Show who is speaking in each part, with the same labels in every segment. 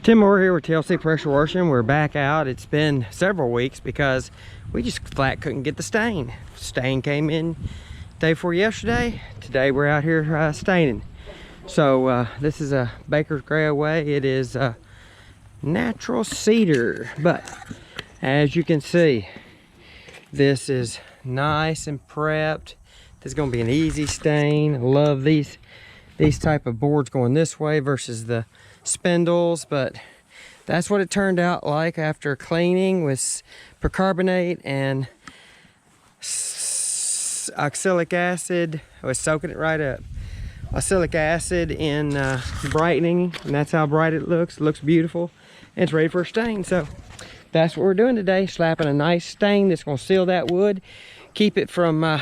Speaker 1: Tim Moore here with TLC Pressure Washing. We're back out. It's been several weeks because we just flat couldn't get the stain. Stain came in day before yesterday. Today we're out here staining. So this is a Bakersgrey away. It is natural cedar, but as you can see, this is nice and prepped. This is going to be an easy stain. I love these type of boards going this way versus the spindles, but that's what it turned out like after cleaning with percarbonate and oxalic acid. I was soaking it right up. Oxalic acid in brightening, and that's how bright it looks. It looks beautiful, and it's ready for a stain. So that's what we're doing today, slapping a nice stain that's going to seal that wood, keep it from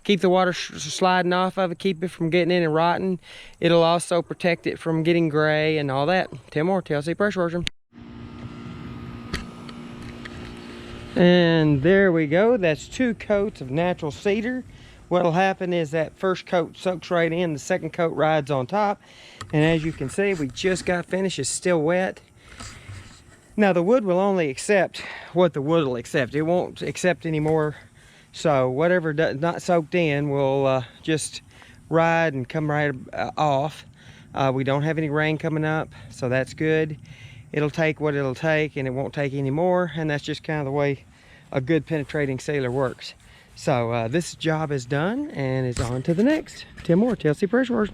Speaker 1: keep the water sliding off of it, keep it from getting in and rotting. It'll also protect it from getting gray and all that. Tim Moore, TLC Pressure Washing. And there we go. That's 2 coats of natural cedar. What'll happen is that first coat soaks right in, the second coat rides on top. And as you can see, we just got finished. It's still wet. Now the wood will only accept what the wood will accept. It won't accept any more. So whatever not soaked in will just ride and come right off. We don't have any rain coming up, so that's good. It'll take what it'll take, and it won't take any more, and that's just kind of the way a good penetrating sealer works. So this job is done, and it's on to the next. Tim Moore, TLC Pressure Washing.